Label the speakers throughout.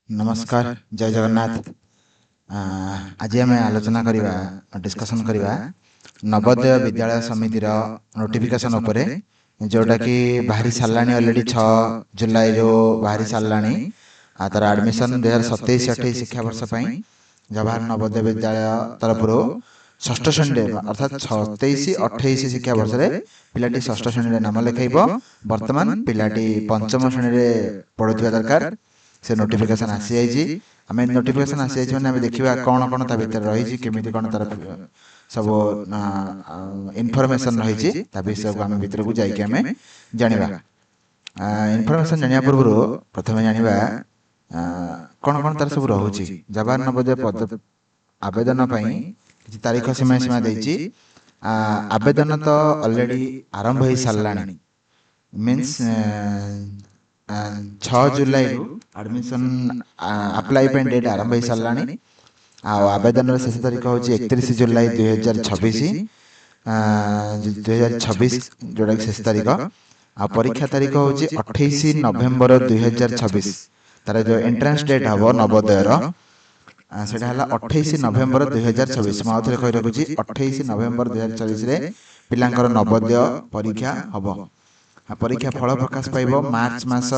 Speaker 1: नमस्कार जय जगन्नाथ। आज आम आलोचना करवा डिस्कसन करवा नवोदय विद्यालय समितिर नोटिफिकेशन उपरे जोटा कि बाहरी सारा अलरेडी 6 जुलाई रो बाहरी सारा तार एडमिशन 2027-28 शिक्षा वर्ष जवाहर नवोदय विद्यालय तरफ षष्ठ श्रेणी अर्थात 27-28 शिक्षा वर्ष पिलाटी षष्ठ श्रेणी नाम लिखेब। वर्तमान पिलाटी पंचम श्रेणी पढ़ुवा दरकार से नोटिफिकेशन आसी जाइए। आम नोटिफिकेशन आसी जाइए मैंने देखा कौन कौन ता भीतर रही केमी कौन तार सब इनफॉरमेशन रही विषय को आम भीतर को जाइए आम जाना। इनफॉरमेशन जाना पूर्व प्रथम जाना कौन कौन तार सब रोचे जवाहर नवोदय पद आवेदन किसी तारीख सीमा सीमा देती। आवेदन तो ऑलरेडी आरंभ हो सारा मीन्स 6 जुलाई एडमिशन अप्लाई डेट आरंभ हो सारा। आवेदन शेष तारीख हूँ 31 जुलाई 2026 जोटा कि शेष तारीख। आ परीक्षा तारीख हूँ 28 नवेम्बर 2026 तार जो एंट्रांस डेट हम नवोदयर से 28 नवेम्बर 2026 मुझे कही रखुच्छी 28 नवेम्बर 2026 पिलांकर नवोदय परीक्षा हम। परीक्षा फल प्रकाश पाइब मार्च मास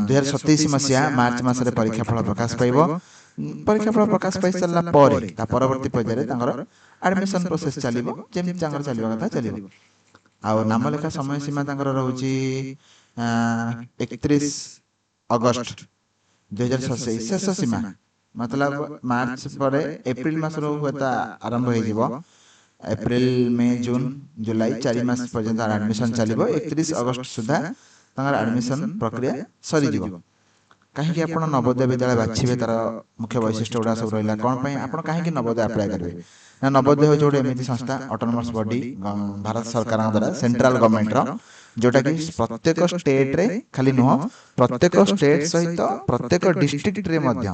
Speaker 1: 2027 मसीहा मार्च मसरे परीक्षा फल प्रकाश पाइब। परीक्षा फल प्रकाश पाई सारा परवर्ती पर्यायर एडमिशन प्रोसेस चलो जमी चलवा कथा चलो। आ नाम लेखा समय सीमा रोचे 31 अगस्त 2027 शेष सीमा मतलब मार्च पर एप्रिल मास हुए आरंभ हो एप्रिल मे जून जुलाई 4 मास पर्यंत एडमिशन चलो 31 अगस्त सुधा एडमिशन प्रक्रिया सरीज। कहीं आप नवोदय विद्यालय बाछे तार मुख्य वैशिष्ट्य गुड़ा सब रहा कौन आप कहीं नवोदय अप्लाई करेंगे ना नवोदय हूँ गोटे एमती संस्था ऑटोनोमस बॉडी भारत सरकार द्वारा सेंट्रल गवर्नमेंट जोटा कि प्रत्येक स्टेट रे खाली नुह प्रत्येक स्टेट सहित प्रत्येक डिस्ट्रिक्ट रे गोटे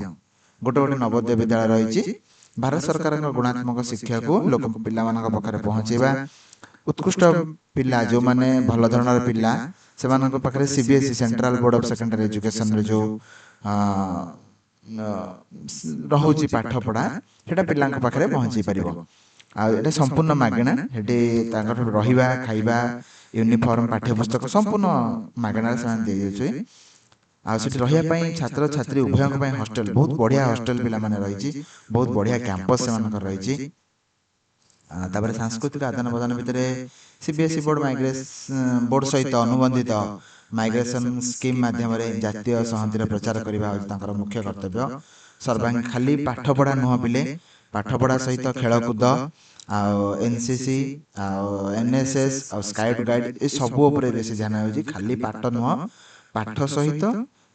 Speaker 1: गोटे नवोदय विद्यालय रही। भारत सरकार गुणात्मक शिक्षा को लोक पिला पाखे पहुँचेवा उत्कृष्ट पिला जो माने भल धरण पिला से पाखे CBSE central board of secondary education जो रोचे पाठ पढ़ा से पिला पाखे पहुँची पार आ संपूर्ण मागेणा रहा खाइबा यूनिफॉर्म पाठ्यपुस्तक संपूर्ण मागेणार से दी जाए। आठ रही छात्र छात्री उभय हॉस्टल बहुत बढ़िया हॉस्टल पिला माने रही बहुत बढ़िया कैंपस से रही। तापर सांस्कृतिक आदान प्रदान भितर सीबीएसई बोर्ड माइग्रेशन बोर्ड सहित अनुबंधित माइग्रेशन स्कीम माध्यम जातीय संहतिर प्रचार करने मुख्य कर्तव्य। सर्वांग खाली पाठ पढ़ा नुह पिले पाठ पढ़ा सहित खेलकूद एनसीसी एनएसएस स्काउट गाइड ये सब बेस ध्यान हो खाली पाठ नुह पाठ सहित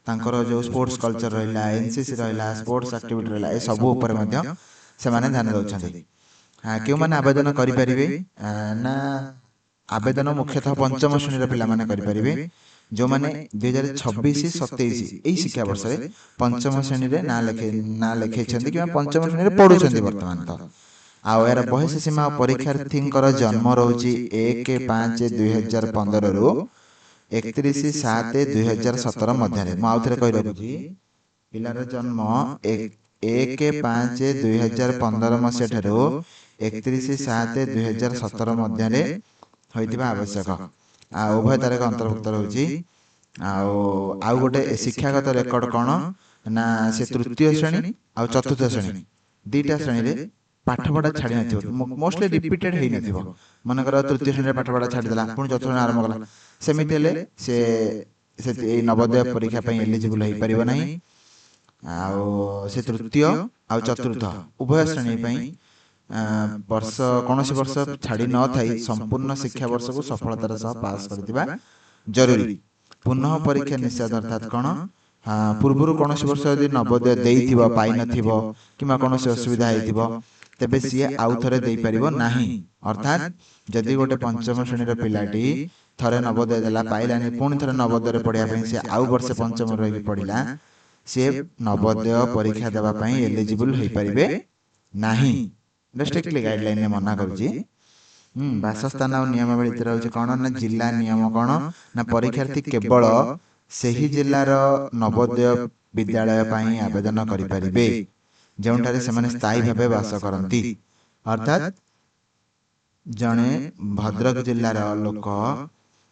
Speaker 1: तांकर जो स्पोर्ट्स कल्चर रहा एनसीसी रहा स्पोर्ट्स एक्टिविटी रहा ये सब से ध्यान दौरान। क्यों मैंने आवेदन करें ना आवेदन मुख्यतः पंचम श्रेणी पिला करेंगे जो मैंने 2026-27 यही शिक्षा वर्ष पंचम श्रेणी ना लिखे कि पंचम श्रेणी पढ़ुं बर्तमान तो आर बयस सीमा परीक्षार्थी जन्म रोचे 1-5-2015 रु 31-7-2017 मध्य मुझे कही रखुच्छी पिलार जन्म 1-5-2015 मसीहा ठारू 31-7-2017 मध्य होता आवश्यक उभय तारीख अंतर्भुक्त रोचे। आउ गोटे शिक्षागत रेकर्ड कौन ना से तृतीय श्रेणी आ चतुर्थ श्रेणी दीटा श्रेणी पाठ पढ़ा छाड़ी न मोस्टली रिपीटेड हो मनकर तृतीय श्रेणी पाठ पढ़ा छाड़देला पुणी चतुर्थ श्रेणी आरंभ कला सेमती से नवोदय परीक्षा एलिजिबल हो पार ना। से तृतीय आ चतुर्थ उभय श्रेणी वर्ष कौन वर्ष छाड़ी न थी संपूर्ण शिक्षा वर्ष को सफलतार सह पास करथिबा जरूरी। पुनः परीक्षा निषेध अर्थात कौन पूर्वर कौन वर्ष यदि नवोदय देइथिबो पाई नथिबो किमा कौन असुविधा होइथिबो तेबे सी आउ थरे देई परिबो नाही। अर्थात जदि गोटे पंचम श्रेणी पिलाटी थरे नवोदय देला पाइलानी पुणी थरे नवोदय पढ़िया से आउ वर्ष पंचम रही पढ़िला सी नवोदय परीक्षा देवा एलिजिबल हो पारे नाही। स्ट्रिक्टली गाइडलाइन मना करुच्ची। बासस्थान और नियमावली रोचे कौन ना जिला नियम कौन ना परीक्षार्थी केवल से ही जिलार नवोदय विद्यालय ପାଇଁ ଆବେଦନ କରିପାରିବେ ଯେଉଁଠାରେ ସେମାନେ ସ୍ଥାୟୀ ଭାବେ ବାସ କରନ୍ତି। ଅର୍ଥାତ୍ ଜଣେ ଭଦ୍ରକ ଜିଲ୍ଲାର ଲୋକ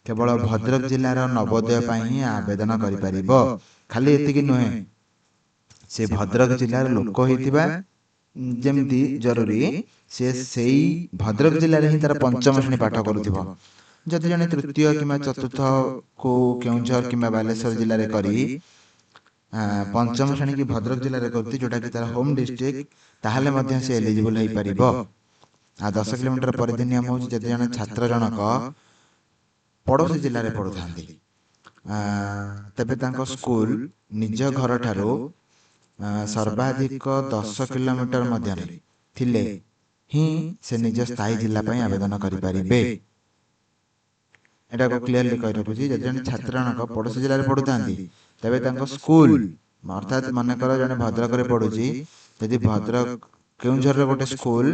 Speaker 1: କେବଳ ଭଦ୍ରକ ଜିଲ୍ଲାର ନବୋଦୟ ପାଇଁ ହିଁ ଆବେଦନ କରିପାରିବ। ଖାଲି ଏତିକି ନୁହେଁ, ସେ ଭଦ୍ରକ ଜିଲ୍ଲାର ଲୋକ ହେଇଥିବା ଯେମିତି ଜରୁରୀ, ସେ ସେଇ ଭଦ୍ରକ ଜିଲ୍ଲାରେ ହିଁ ତାର ପଞ୍ଚମ ଶ୍ରେଣୀ ପାଠ କରୁଥିବ। ଯଦି ଜଣେ ତୃତୀୟ କିମ୍ବା ଚତୁର୍ଥ କୁ କେଉଁଝର କିମ୍ବା ବାଲେଶ୍ୱର ଜିଲ୍ଲାରେ କରି ପଞ୍ଚମ ଶ୍ରେଣୀ କି ଭଦ୍ରକ ଜିଲ୍ଲାରେ କରୁଛି, ଯୋଉଟାକି ତାର ହୋମ୍ ଡିଷ୍ଟ୍ରିକ୍ଟ, ତାହେଲେ ମଧ୍ୟ ସେ ଏଲିଜିବଲ ହେଇପାରିବ। ଆଉ 10 କିଲୋମିଟର ପରିଧି ନିୟମ ହେଉଛି ଯଦି ଜଣେ ଛାତ୍ର ଜଣକ ପଡ଼ୋଶୀ ଜିଲ୍ଲାରେ ପଢ଼ୁଥାନ୍ତି, ତେବେ ତାଙ୍କ ସ୍କୁଲ ନିଜ ଘରଠାରୁ ସର୍ବାଧିକ 10 କିଲୋମିଟର ମଧ୍ୟରେ ଥିଲେ ହିଁ ସେ ନିଜ ସ୍ଥାୟୀ ଜିଲ୍ଲା ପାଇଁ ଆବେଦନ କରିପାରିବେ। ଏଟାକୁ କ୍ଲିୟରଲି କହି ରଖୁଛି, ଯଦି ଜଣେ ଛାତ୍ର ଜଣକ ପଡ଼ୋଶୀ ଜିଲ୍ଲାରେ ପଢ଼ୁଥାନ୍ତି, ତେବେ ତାଙ୍କ ସ୍କୁଲ ଅର୍ଥାତ୍ ମନେକର ଜଣେ ଭଦ୍ରକରେ ପଢ଼ୁଛି, ଯଦି ଭଦ୍ରକ କେଉଁଝରର ଗୋଟେ ସ୍କୁଲ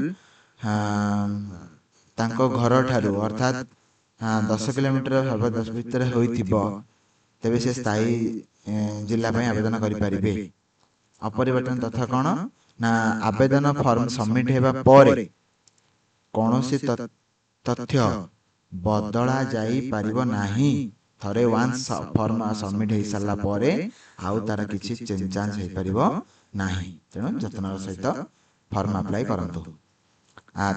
Speaker 1: ତାଙ୍କ ଘରଠାରୁ ଅର୍ଥାତ୍ 10 କିଲୋମିଟର ଭିତରେ ହୋଇଥିବ, ତେବେ ସେ ସ୍ଥାୟୀ ଜିଲ୍ଲା ପାଇଁ ଆବେଦନ କରିପାରିବେ। ଅପରିବର୍ତ୍ତନ ତଥ୍ୟ କ'ଣ ନା ଆବେଦନ ଫର୍ମ ସବମିଟ୍ ହେବା ପରେ କୌଣସି ତଥ୍ୟ ବଦଳା ଯାଇପାରିବ ନାହିଁ। ଥରେ ୱାନ୍ସ ଫର୍ମ ସବମିଟ୍ ହେଇସାରିଲା ପରେ ଆଉ ତାର କିଛି ଚେଞ୍ଜ ଚାଞ୍ଜ ହେଇପାରିବ ନାହିଁ। ତେଣୁ ଯତ୍ନର ସହିତ ଫର୍ମ ଆପ୍ଲାଏ କରନ୍ତୁ।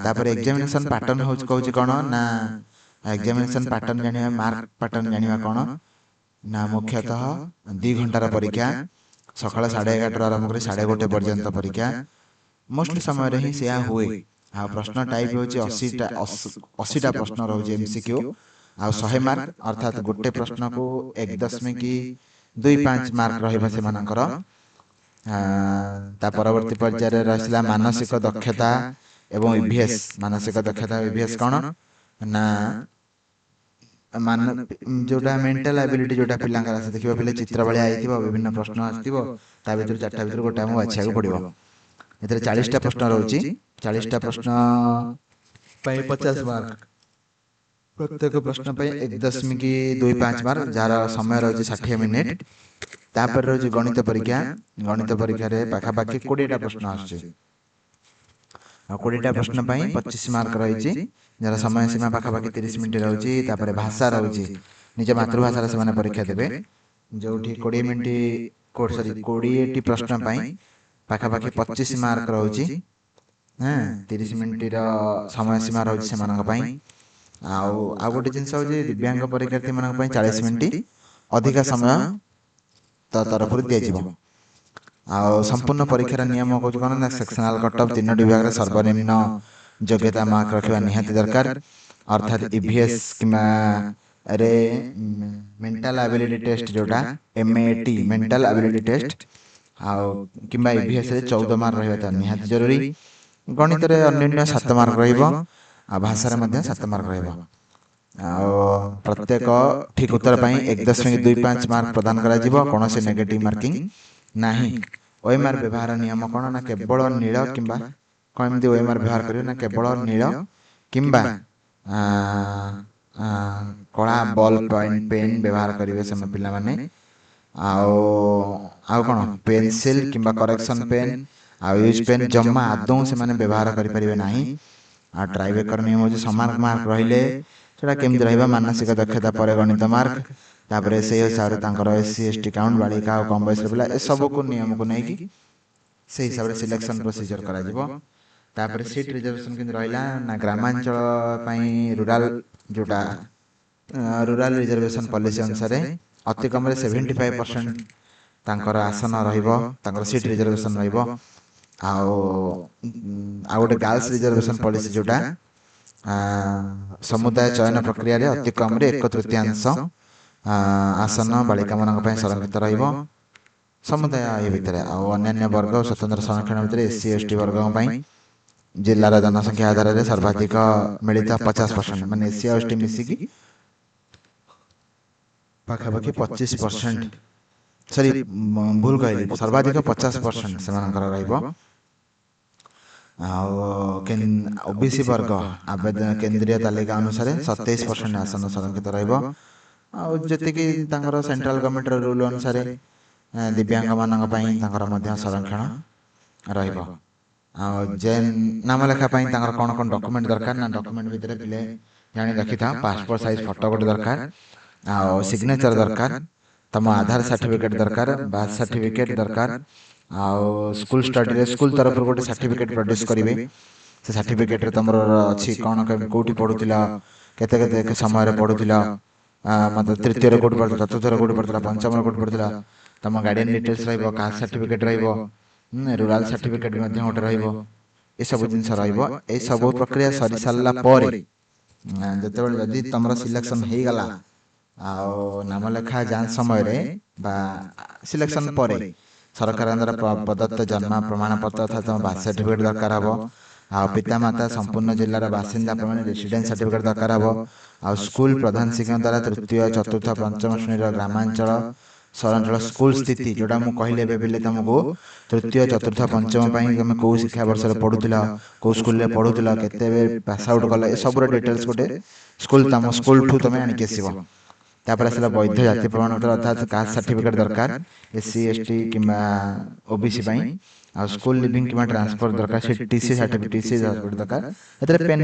Speaker 1: ତାପରେ ଏକ୍ଜାମିନେସନ୍ ପାଟର୍ନ କହୁଛି କ'ଣ ନା ଏକ୍ଜାମିନେସନ୍ ପାଟର୍ନ ଜାଣିବା, ମାର୍କ ପାଟର୍ନ ଜାଣିବା କ'ଣ ନା ମୁଖ୍ୟତଃ 2 ଘଣ୍ଟାର ପରୀକ୍ଷା, ସକାଳ 11:30 ଆରମ୍ଭ କରି 1:30 ପର୍ଯ୍ୟନ୍ତ ପରୀକ୍ଷା। ମୋଷ୍ଟଲି ସମୟରେ ହିଁ ସେୟା ହୁଏ। ଆଉ ପ୍ରଶ୍ନ ଟାଇପ୍ ହେଉଛି 80ଟା ପ୍ରଶ୍ନ ରହୁଛି MCQ, ଆଉ 100 ମାର୍କ, ଅର୍ଥାତ୍ ଗୋଟେ ପ୍ରଶ୍ନକୁ 1.25 ମାର୍କ ରହିବ ସେମାନଙ୍କର। ତା ପରବର୍ତ୍ତୀ ପର୍ଯ୍ୟାୟରେ ରହିଥିଲା ମାନସିକ ଦକ୍ଷତା ଏବଂ EVS। ମାନସିକ ଦକ୍ଷତା EVS କ'ଣ ନା ଯୋଉଟା ମେଣ୍ଟାଲ ଆବିଲିଟି, ଯୋଉଟା ପିଲାଙ୍କର ଆସେ, ଦେଖିବ ପିଲା ଚିତ୍ର ଭଳିଆ ହେଇଥିବ, ବିଭିନ୍ନ ପ୍ରଶ୍ନ ଆସିଥିବ, ତା ଭିତରୁ 4ଟା ଭିତରୁ ଗୋଟେ ଆମକୁ ବାଛିବାକୁ ପଡ଼ିବ। ଏଥିରେ 40ଟା ପ୍ରଶ୍ନ ରହୁଛି। 40ଟା ପ୍ରଶ୍ନ ପାଇଁ 50 ମାର୍କ, ପ୍ରତ୍ୟେକ ପ୍ରଶ୍ନ ପାଇଁ 1.25 ମାର୍କ, ଯାହାର ସମୟ ରହୁଛି 60 ମିନିଟ୍। ତାପରେ ରହୁଛି ଗଣିତ ପରୀକ୍ଷା। ଗଣିତ ପରୀକ୍ଷାରେ ପାଖାପାଖି 20ଟା ପ୍ରଶ୍ନ ଆସୁଛି, ଆଉ 20ଟା ପ୍ରଶ୍ନ ପାଇଁ 25 ମାର୍କ ରହିଛି, ଯାହାର ସମୟ ସୀମା ପାଖାପାଖି 30 ମିନିଟ୍ ରହୁଛି। ତାପରେ ଭାଷା ରହୁଛି, ନିଜ ମାତୃଭାଷାରେ ସେମାନେ ପରୀକ୍ଷା ଦେବେ, ଯୋଉଠି 20ଟି ପ୍ରଶ୍ନ ପାଇଁ ପାଖାପାଖି 25 ମାର୍କ ରହୁଛି। 30 ମିନିଟ୍ର ସମୟ ସୀମା ରହୁଛି ସେମାନଙ୍କ ପାଇଁ। ଆଉ ଗୋଟେ ଜିନିଷ ହେଉଛି ଦିବ୍ୟାଙ୍ଗ ପରୀକ୍ଷାର୍ଥୀମାନଙ୍କ ପାଇଁ 40 ମିନିଟ୍ ଅଧିକା ସମୟ ତରଫରୁ ଦିଆଯିବ। ଆଉ ସମ୍ପୂର୍ଣ୍ଣ ପରୀକ୍ଷାର ନିୟମ କହୁଛି କ'ଣ ନା ସେକ୍ସନାଲ କଟଅଫ୍ 3ଟି ବିଭାଗରେ ସର୍ବନିମ୍ନ ଯୋଗ୍ୟତା ମାର୍କ ରଖିବା ନିହାତି ଦରକାର। ଅର୍ଥାତ୍ EVS କିମ୍ବା ରେ ମେଣ୍ଟାଲ ଆବିଲିଟି ଟେଷ୍ଟ, ଯୋଉଟା MAT ମେଣ୍ଟାଲ ଆବିଲିଟି ଟେଷ୍ଟ, ଆଉ କିମ୍ବା EVS ରେ 14 ମାର୍କ ରହିବା ତ ନିହାତି ଜରୁରୀ। ଗଣିତରେ ଅନ୍ୟାନ୍ୟ 7 ମାର୍କ ରହିବ, ଆଉ ଭାଷାରେ ମଧ୍ୟ 7 ମାର୍କ ରହିବ। ଆଉ ପ୍ରତ୍ୟେକ ଠିକ୍ ଉତ୍ତର ପାଇଁ 1.25 ମାର୍କ ପ୍ରଦାନ କରାଯିବ, କୌଣସି ନେଗେଟିଭ୍ ମାର୍କିଂ ନାହିଁ। OMR ବ୍ୟବହାର ନିୟମ କ'ଣ ନା କେବଳ ନୀଳ କିମ୍ବା କ'ଣ ଏମିତି OMR ବ୍ୟବହାର କରିବେ ନା କେବଳ ନୀଳ କିମ୍ବା କଳା ବଲ୍ ପେନ୍ ବ୍ୟବହାର କରିବେ ସେମାନେ ପିଲାମାନେ। ଆଉ କ'ଣ ପେନସିଲ୍ କିମ୍ବା କରେକ୍ସନ୍ ପେନ୍ ଆଉ ୟୁଜ୍ ପେନ୍ ଜମା ଆଦୌ ସେମାନେ ବ୍ୟବହାର କରିପାରିବେ ନାହିଁ। ଆଉ ଟ୍ରାଇବେକର ନିୟମ ହେଉଛି ସମାନ ମାର୍କ ରହିଲେ ସେଟା କେମିତି ରହିବ, ମାନସିକ ଦକ୍ଷତା ପରେ ଗଣିତ ମାର୍କ, ତାପରେ ସେଇ ହିସାବରେ ତାଙ୍କର SC ST କାଉଣ୍ଟ, ବାଳିକା ଆଉ କମ୍ ବୟସର ପିଲା, ଏସବୁକୁ ନିୟମକୁ ନେଇକି ସେଇ ହିସାବରେ ସିଲେକ୍ସନ୍ ପ୍ରୋସିଜର କରାଯିବ। ତାପରେ ସିଟ୍ ରିଜର୍ଭେସନ୍ କେମିତି ରହିଲା ନା ଗ୍ରାମାଞ୍ଚଳ ପାଇଁ ଯୋଉଟା ରୁରାଲ ରିଜର୍ଭେସନ୍ ପଲିସି ଅନୁସାରେ ଅତି କମରେ 75% ତାଙ୍କର ଆସନ ରହିବ, ତାଙ୍କର ସିଟ୍ ରିଜର୍ଭେସନ୍ ରହିବ। ଆଉ ଗୋଟେ ଗାର୍ଲସ ରିଜର୍ଭେସନ୍ ପଲିସି, ଯୋଉଟା ସମୁଦାୟ ଚୟନ ପ୍ରକ୍ରିୟାରେ ଅତି କମରେ 1/3 ଆସନ ବାଳିକାମାନଙ୍କ ପାଇଁ ସଂରକ୍ଷିତ ରହିବ ସମୁଦାୟ ଏ ଭିତରେ। ଆଉ ଅନ୍ୟାନ୍ୟ ବର୍ଗ ଓ ସ୍ୱତନ୍ତ୍ର ସଂରକ୍ଷଣ ଭିତରେ SC ST ବର୍ଗଙ୍କ ପାଇଁ ଜିଲ୍ଲାର ଜନସଂଖ୍ୟା ଆଧାରରେ ସର୍ବାଧିକ ମିଳିତ 50%, ମାନେ SC ଆଉ ST ମିଶିକି ପାଖାପାଖି 25%, ସରି ଭୁଲ କହିଲି, ସର୍ବାଧିକ 50% ସେମାନଙ୍କର ରହିବ। ଆଉ OBC ବର୍ଗ ଆବେଦନ କେନ୍ଦ୍ରୀୟ ତାଲିକା ଅନୁସାରେ 27% ଆସନ ସଂରକ୍ଷିତ ରହିବ। ଆଉ ଯେତିକି ତାଙ୍କର ସେଣ୍ଟ୍ରାଲ ଗଭର୍ଣ୍ଣମେଣ୍ଟର ରୁଲ୍ ଅନୁସାରେ ଦିବ୍ୟାଙ୍ଗ ମାନଙ୍କ ପାଇଁ ତାଙ୍କର ମଧ୍ୟ ସଂରକ୍ଷଣ ରହିବ। ଆଉ ଜେନ୍ ନାମ ଲେଖା ପାଇଁ ତାଙ୍କର କ'ଣ କ'ଣ ଡକୁମେଣ୍ଟ ଦରକାର ନା ଡକୁମେଣ୍ଟ ଭିତରେ ପିଲେ ଜାଣି ରଖିଥାଅ ପାସପୋର୍ଟ ସାଇଜ ଫଟୋ ଗୋଟେ ଦରକାର, ଆଉ ସିଗ୍ନେଚର ଦରକାର, ତମ ଆଧାର ସାର୍ଟିଫିକେଟ ଦରକାର, ବାର୍ଥ ସାର୍ଟିଫିକେଟ ଦରକାର, ଆଉ ସ୍କୁଲ ଷ୍ଟଡିରେ ସ୍କୁଲ ତରଫରୁ ଗୋଟେ ସାର୍ଟିଫିକେଟ ପ୍ରଡ୍ୟୁସ କରିବେ। ସେ ସାର୍ଟିଫିକେଟରେ ତମର ଅଛି କ'ଣ କୋଉଠି ପଢୁଥିଲ, କେତେ କେତେ ସମୟରେ ପଢୁଥିଲ, ମତେ ତୃତୀୟରେ କୋଉଠି ପଢୁଥିଲା, ଚତୁର୍ଥରେ କୋଉଠି ପଢୁଥିଲା, ପଞ୍ଚମରେ କୋଉଠି ପଢୁଥିଲା, ତମ ଗାର୍ଡିଆନ ଡିଟେଲ୍ସ ରହିବ, କାଷ୍ଟ ସାର୍ଟିଫିକେଟ ରହିବ, ରୁରାଲ ସାର୍ଟିଫିକେଟ ମଧ୍ୟ ଗୋଟେ ରହିବ। ଏସବୁ ଜିନିଷ ରହିବ। ଏଇ ସବୁ ପ୍ରକ୍ରିୟା ସରି ସାରିଲା ପରେ ଯେତେବେଳେ ଯଦି ତମର ସିଲେକ୍ସନ ହେଇଗଲା, ଆଉ ନାମ ଲେଖା ଯାଞ୍ଚ ସମୟରେ ବା ସିଲେକ୍ସନ ପରେ ସରକାରଙ୍କ ଦ୍ୱାରା ପ୍ରଦତ୍ତ ଜନ୍ମ ପ୍ରମାଣ ପତ୍ର ତଥା ତମ ବାର୍ଥ ସାର୍ଟିଫିକେଟ ଦରକାର ହବ। ଆଉ ପିତାମାତା ସମ୍ପୂର୍ଣ୍ଣ ଜିଲ୍ଲାର ବାସିନ୍ଦା ପ୍ରମାଣ ରେସିଡେନ୍ସ ସାର୍ଟିଫିକେଟ ଦରକାର ହବ। ଆଉ ସ୍କୁଲ ପ୍ରଧାନ ଶିକ୍ଷକ ଦ୍ୱାରା ତୃତୀୟ ଚତୁର୍ଥ ପଞ୍ଚମ ଶ୍ରେଣୀର ଗ୍ରାମାଞ୍ଚଳ ସହରାଞ୍ଚଳ ସ୍କୁଲ ସ୍ଥିତି ଯୋଉଟା ମୁଁ କହିଲି ଏବେ ପିଲେ ତମକୁ ତୃତୀୟ ଚତୁର୍ଥ ପଞ୍ଚମ ପାଇଁ ତମେ କୋଉ ଶିକ୍ଷାବର୍ଷରେ ପଢୁଥିଲ, କୋଉ ସ୍କୁଲରେ ପଢୁଥିଲ, କେତେବେଳେ ପାସ୍ ଆଉଟ୍ କଲ, ଏ ସବୁର ଡିଟେଲ୍ସ ଗୋଟେ ସ୍କୁଲ ତମ ସ୍କୁଲଠୁ ତମେ ଆଣିକି ଆସିବ। ତାପରେ ଆସିଲା ବୈଧ ଜାତୀୟ ପ୍ରମାଣପତ୍ର ଅର୍ଥାତ୍ କାଷ୍ଟ ସାର୍ଟିଫିକେଟ ଦରକାର SC ST କିମ୍ବା OBC ପାଇଁ। ଆଉ ସ୍କୁଲ ଲିଭିଂ କିମ୍ବା ଟ୍ରାନ୍ସଫର ଦରକାର, ସେ TC ସାର୍ଟିଫିକେଟ ଦରକାର। ଏଥିରେ ପେନ୍